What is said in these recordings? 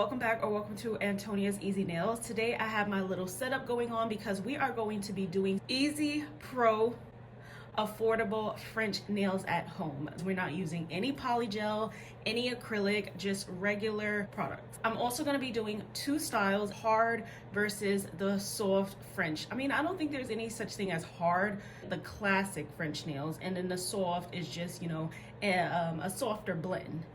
welcome back or welcome to Antonia's Easy Nails. Today I have my little setup going on because we are going to be doing easy pro affordable French nails at home. We're not using any polygel, any acrylic, just regular products. I'm also going to be doing two styles, hard versus the soft French. I mean, I don't think there's any such thing as hard, the classic French nails, and then the soft is just, you know, a softer blend.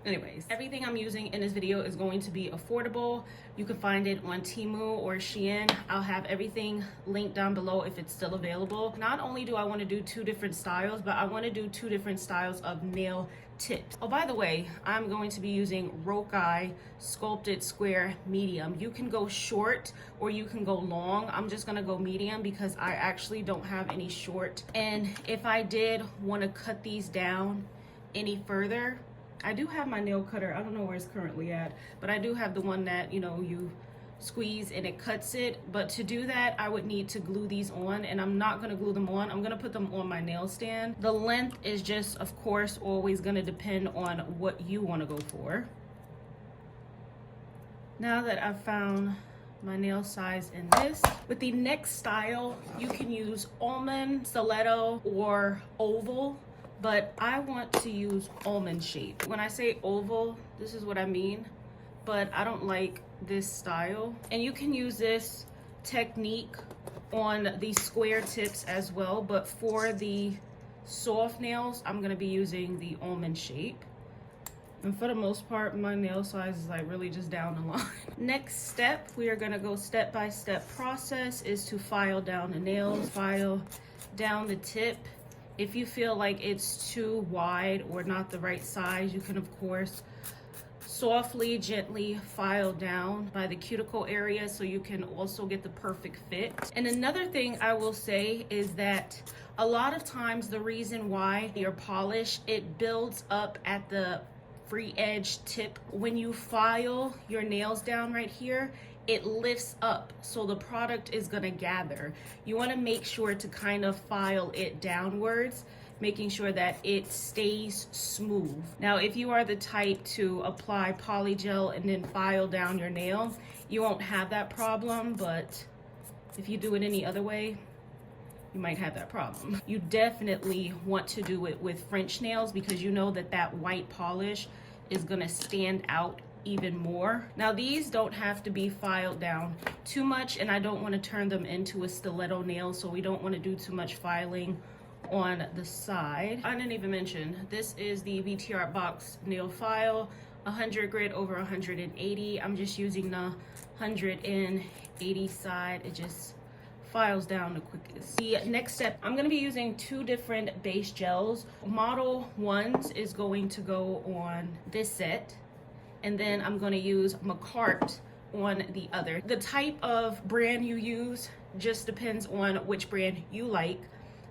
Anyways, everything I'm using in this video is going to be affordable. You can find it on TEMU or Shein. I'll have everything linked down below if it's still available. Not only do I want to do two different styles, but I want to do two different styles of nail tips. Oh, by the way, I'm going to be using Xeijayi sculpted square medium. You can go short or you can go long. I'm just gonna go medium because I actually don't have any short. And if I did want to cut these down any further, I do have my nail cutter. I don't know where it's currently at, but I do have the one that, you know, you squeeze and it cuts it. But to do that, I would need to glue these on, and I'm not gonna glue them on. I'm gonna put them on my nail stand. The length is just, of course, always gonna depend on what you wanna go for. Now that I've found my nail size in this, with the next style, you can use almond, stiletto, or oval. But I want to use almond shape. When I say oval, this is what I mean, but I don't like this style. And you can use this technique on the square tips as well, but for the soft nails, I'm gonna be using the almond shape. And for the most part, my nail size is like really just down the line. Next step, we are gonna go step-by-step process is to file down the nails, file down the tip. If you feel like it's too wide or not the right size, you can of course softly, gently file down by the cuticle area so you can also get the perfect fit. And another thing I will say is that a lot of times the reason why your polish, it builds up at the free edge tip. When you file your nails down right here, it lifts up, so the product is gonna gather. You wanna make sure to kind of file it downwards, making sure that it stays smooth. Now, if you are the type to apply polygel and then file down your nail, you won't have that problem, but if you do it any other way, you might have that problem. You definitely want to do it with French nails because you know that that white polish is gonna stand out even more. Now these don't have to be filed down too much, and I don't want to turn them into a stiletto nail, so we don't want to do too much filing on the side. I didn't even mention, this is the VT Art Box nail file, 100 grit over 180. I'm just using the 180 side. It just files down the quickest. The next step, I'm going to be using two different base gels. Model ones is going to go on this set, and then I'm going to use Manicure on the other. The type of brand you use just depends on which brand you like.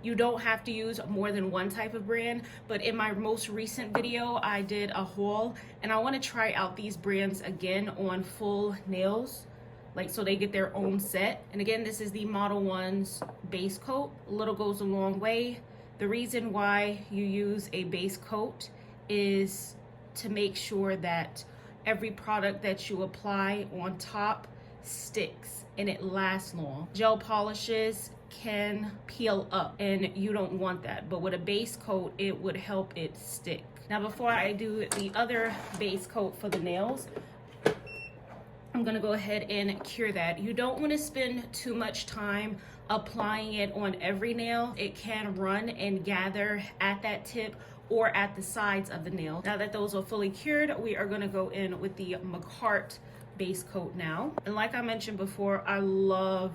You don't have to use more than one type of brand, but in my most recent video, I did a haul, and I want to try out these brands again on full nails, like so they get their own set. And again, this is the Model 1's base coat. A little goes a long way. The reason why you use a base coat is to make sure that every product that you apply on top sticks and it lasts long. Gel polishes can peel up and you don't want that, but with a base coat it would help it stick. Now before I do the other base coat for the nails, I'm gonna go ahead and cure that. You don't want to spend too much time applying it on every nail. It can run and gather at that tip or at the sides of the nail. Now that those are fully cured, we are gonna go in with the Manicure base coat now. And like I mentioned before, I love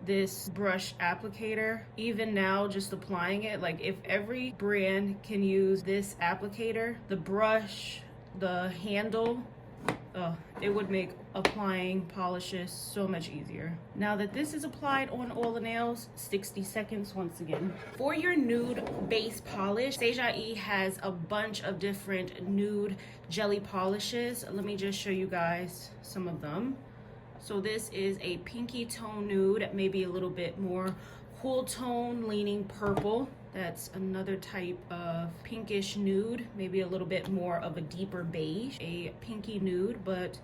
this brush applicator. Even now, just applying it, like if every brand can use this applicator, the brush, the handle, it would make applying polishes so much easier. Now that this is applied on all the nails, 60 seconds once again. For your nude base polish, Xeijayi has a bunch of different nude jelly polishes. Let me just show you guys some of them. So this is a pinky tone nude, maybe a little bit more cool tone leaning purple. That's another type of pinkish nude, maybe a little bit more of a deeper beige. A pinky nude, but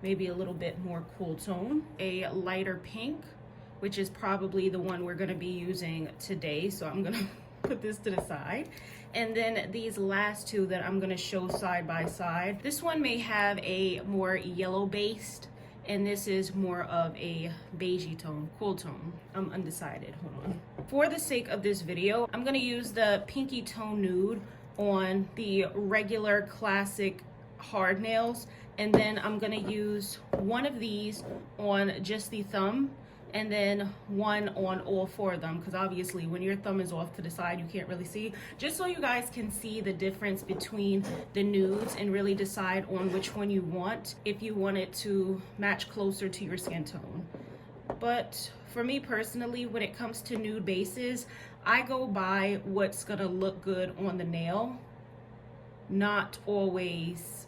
maybe a little bit more cool tone. A lighter pink, which is probably the one we're gonna be using today. So I'm gonna put this to the side. And then these last two that I'm gonna show side by side. This one may have a more yellow based, and this is more of a beigey tone, cool tone. I'm undecided, hold on. For the sake of this video, I'm gonna use the pinky tone nude on the regular classic hard nails, and then I'm gonna use one of these on just the thumb, and then one on all four of them, because obviously when your thumb is off to the side you can't really see, just so you guys can see the difference between the nudes and really decide on which one you want if you want it to match closer to your skin tone. But for me personally, when it comes to nude bases, I go by what's gonna look good on the nail, not always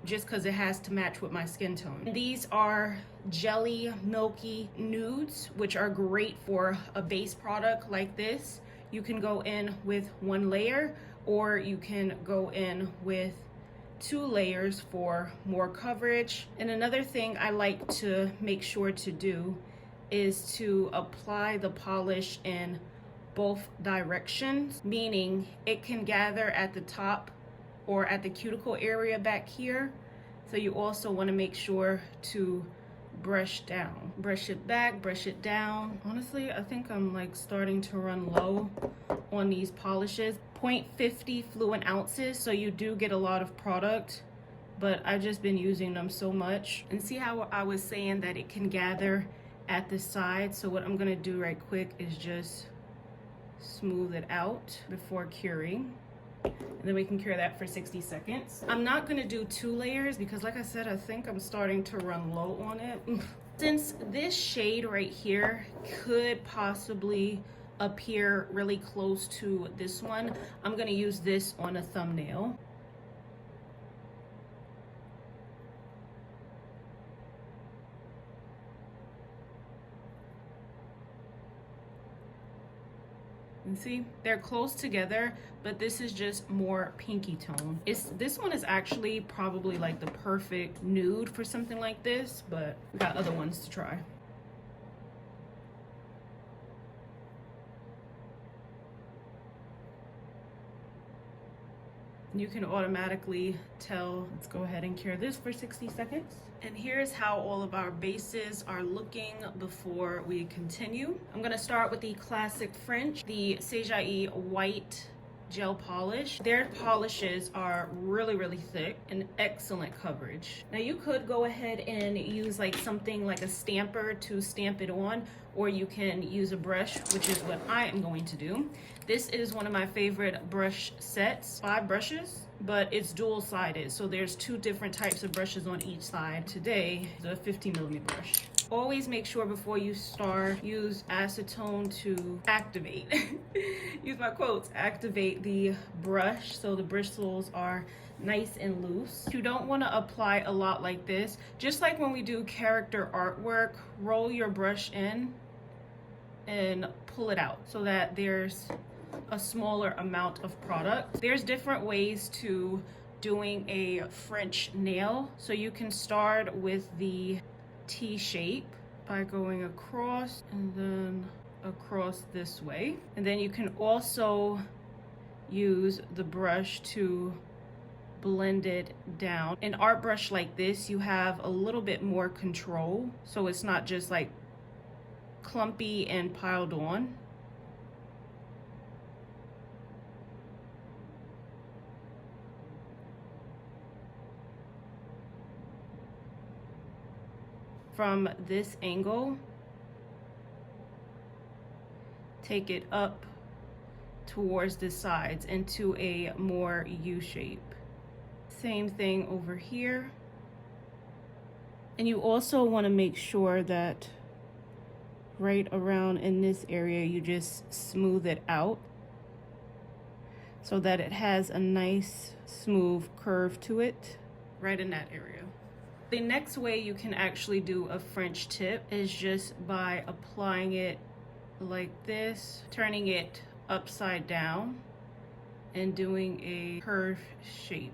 just because it has to match with my skin tone. These are jelly milky nudes, which are great for a base product like this. You can go in with one layer, or you can go in with 2 layers for more coverage. And another thing I like to make sure to do is to apply the polish in both directions, meaning it can gather at the top or at the cuticle area back here. So you also want to make sure to brush down. Brush it back, brush it down. Honestly, I think I'm like starting to run low on these polishes. 0.50 fluid ounces, so you do get a lot of product, but I've just been using them so much. And see how I was saying that it can gather at the side? So what I'm gonna do right quick is just smooth it out before curing. And then we can cure that for 60 seconds. I'm not gonna do 2 layers because like I said, I think I'm starting to run low on it. Since this shade right here could possibly appear really close to this one, I'm gonna use this on a thumbnail. And see, they're close together, but this is just more pinky tone. This one is actually probably like the perfect nude for something like this, but we got other ones to try. You can automatically tell. Let's go ahead and cure this for 60 seconds. And here's how all of our bases are looking before we continue. I'm gonna start with the classic French, the Xeijayi white gel polish. Their polishes are really, really thick and excellent coverage. Now you could go ahead and use like something like a stamper to stamp it on, or you can use a brush, which is what I am going to do. This is one of my favorite brush sets, 5 brushes, but it's dual-sided, so there's 2 different types of brushes on each side. Today, the 50mm brush. Always make sure before you start, use acetone to activate, use my quotes, activate the brush so the bristles are nice and loose. You don't want to apply a lot like this. Just like when we do character artwork, roll your brush in and pull it out so that there's a smaller amount of product. There's different ways to doing a French nail. So you can start with the T shape by going across and then across this way. And then you can also use the brush to blend it down. An art brush like this, you have a little bit more control, so it's not just like clumpy and piled on. From this angle, take it up towards the sides into a more U shape. Same thing over here. And you also want to make sure that right around in this area, you just smooth it out so that it has a nice smooth curve to it right in that area. The next way you can actually do a French tip is just by applying it like this, turning it upside down and doing a curved shape.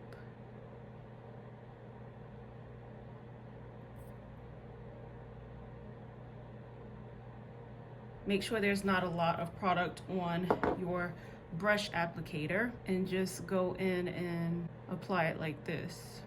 Make sure there's not a lot of product on your brush applicator, and just go in and apply it like this.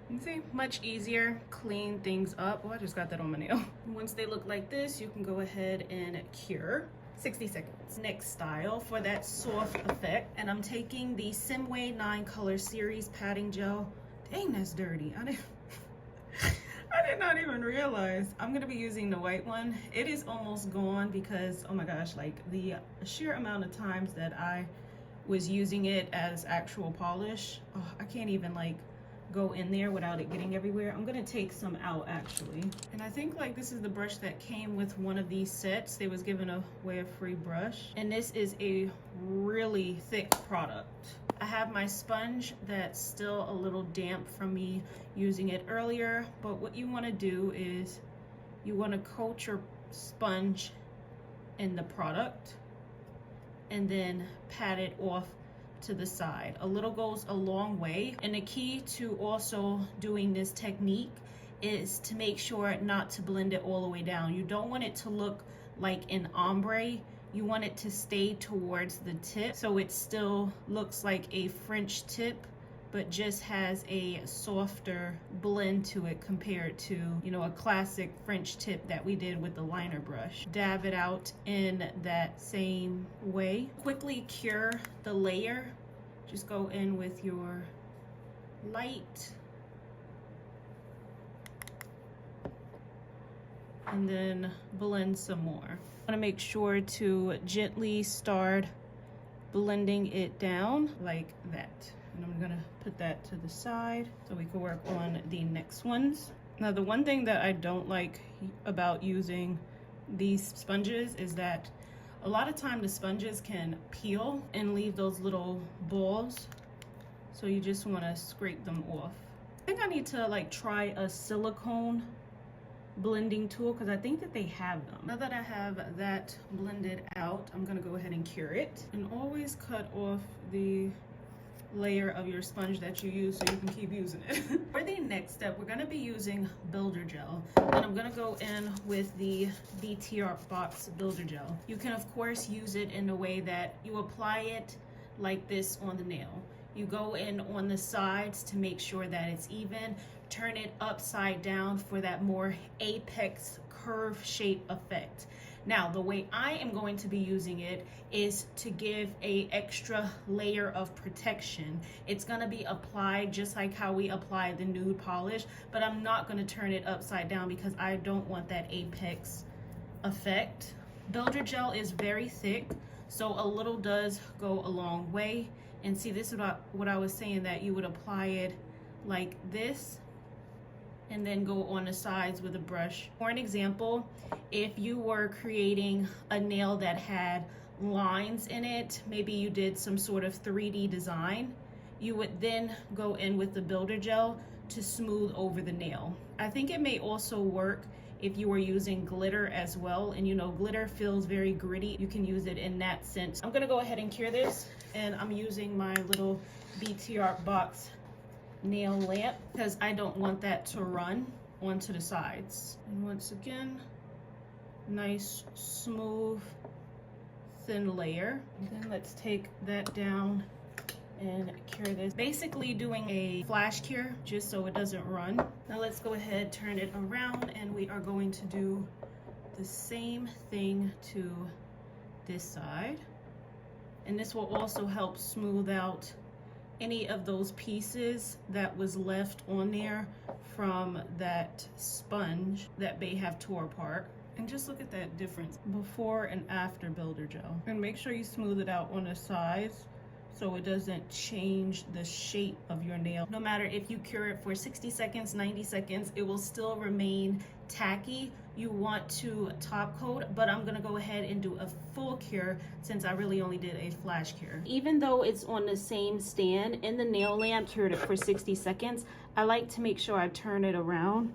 You see, much easier, clean things up. Oh, I just got that on my nail. Once they look like this, you can go ahead and cure. 60 seconds. Next style for that soft effect. And I'm taking the Xeijayi 9 color series padding gel. Dang, that's dirty. I did not even realize. I'm gonna be using the white one. It is almost gone because, oh my gosh, like the sheer amount of times that I was using it as actual polish, oh, I can't even like go in there without it getting everywhere. I'm gonna take some out actually. And I think like this is the brush that came with one of these sets. They was given away a free brush. And this is a really thick product. I have my sponge that's still a little damp from me using it earlier, but what you wanna do is you wanna coat your sponge in the product and then pat it off to the side. A little goes a long way. And the key to also doing this technique is to make sure not to blend it all the way down. You don't want it to look like an ombre. You want it to stay towards the tip so it still looks like a French tip, but just has a softer blend to it compared to, you know, a classic French tip that we did with the liner brush. Dab it out in that same way. Quickly cure the layer. Just go in with your light. And then blend some more. I want to make sure to gently start blending it down like that. And I'm gonna put that to the side so we can work on the next ones. Now, the one thing that I don't like about using these sponges is that a lot of time the sponges can peel and leave those little balls. So you just wanna scrape them off. I think I need to like try a silicone blending tool because I think that they have them. Now that I have that blended out, I'm gonna go ahead and cure it. And always cut off the layer of your sponge that you use so you can keep using it. For the next step, we're gonna be using builder gel. And I'm gonna go in with the BTR Box builder gel. You can of course use it in a way that you apply it like this on the nail. You go in on the sides to make sure that it's even, turn it upside down for that more apex curve shape effect. Now, the way I am going to be using it is to give a extra layer of protection. It's gonna be applied just like how we apply the nude polish, but I'm not gonna turn it upside down because I don't want that apex effect. Builder gel is very thick, so a little does go a long way. And see, this is what I was saying, that you would apply it like this and then go on the sides with a brush. For an example, if you were creating a nail that had lines in it, maybe you did some sort of 3D design, you would then go in with the builder gel to smooth over the nail. I think it may also work if you were using glitter as well, and you know, glitter feels very gritty. You can use it in that sense. I'm gonna go ahead and cure this, and I'm using my little BTR Box nail lamp because I don't want that to run onto the sides. And once again, nice smooth thin layer. And then let's take that down and cure this. Basically doing a flash cure just so it doesn't run. Now let's go ahead, turn it around, and we are going to do the same thing to this side. And this will also help smooth out any of those pieces that was left on there from that sponge that may have tore apart. And just look at that difference before and after builder gel. And make sure you smooth it out on the sides so it doesn't change the shape of your nail. No matter if you cure it for 60 seconds, 90 seconds, it will still remain tacky. You want to top coat, but I'm gonna go ahead and do a full cure since I really only did a flash cure. Even though it's on the same stand, in the nail lamp, cured it for 60 seconds, I like to make sure I turn it around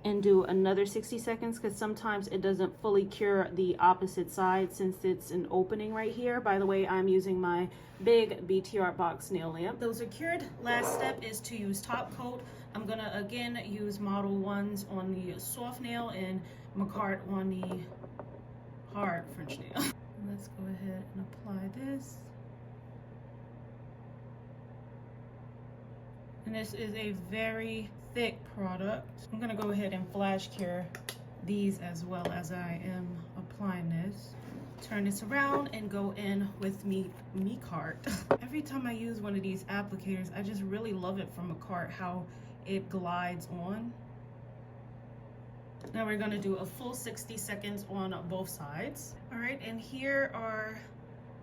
and do another 60 seconds because sometimes it doesn't fully cure the opposite side since it's an opening right here. By the way, I'm using my big BT Art box nail lamp. Those are cured. Last step is to use top coat. I'm gonna again use Model 1s on the soft nail and Manicure on the hard French nail. Let's go ahead and apply this. And this is a very thick product. I'm gonna go ahead and flash cure these as well as I am applying this. Turn this around and go in with Manicure. Every time I use one of these applicators, I just really love it from Manicure, how it glides on. Now we're gonna do a full 60 seconds on both sides. All right, and here are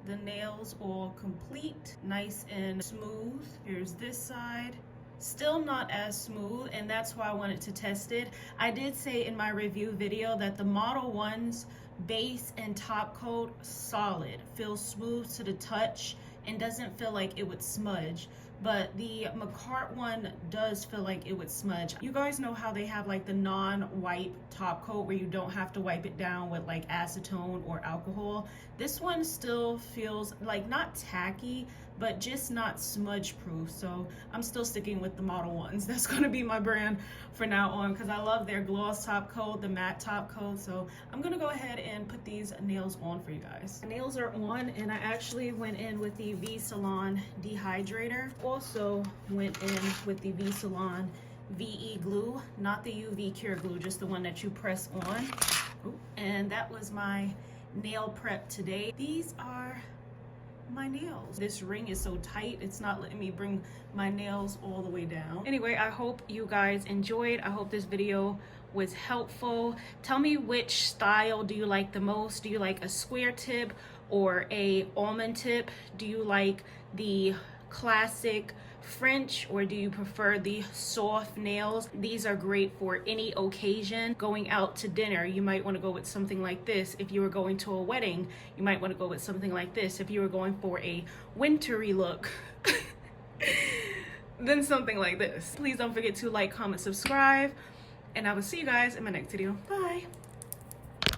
the nails all complete, nice and smooth. Here's this side. Still not as smooth, and that's why I wanted to test it. I did say in my review video that the Model 1's base and top coat solid, feels smooth to the touch and doesn't feel like it would smudge, but the Manicure one does feel like it would smudge. You guys know how they have like the non-wipe top coat where you don't have to wipe it down with like acetone or alcohol. This one still feels like not tacky, but just not smudge proof. So I'm still sticking with the Model 1s. That's gonna be my brand for now on because I love their gloss top coat, the matte top coat. So I'm gonna go ahead and put these nails on for you guys. The nails are on, and I actually went in with the V Salon dehydrator. Also went in with the V Salon VE glue, not the UV cure glue, just the one that you press on. Ooh. And that was my nail prep today. These are my nails. This ring is so tight, it's not letting me bring my nails all the way down. Anyway, I hope you guys enjoyed. I hope this video was helpful. Tell me which style do you like the most. Do you like a square tip or a almond tip? Do you like the classic French, or do you prefer the soft nails? These are great for any occasion. Going out to dinner, you might want to go with something like this. If you were going to a wedding, you might want to go with something like this. If you were going for a wintry look, then something like this. Please don't forget to like, comment, subscribe, and I will see you guys in my next video. Bye.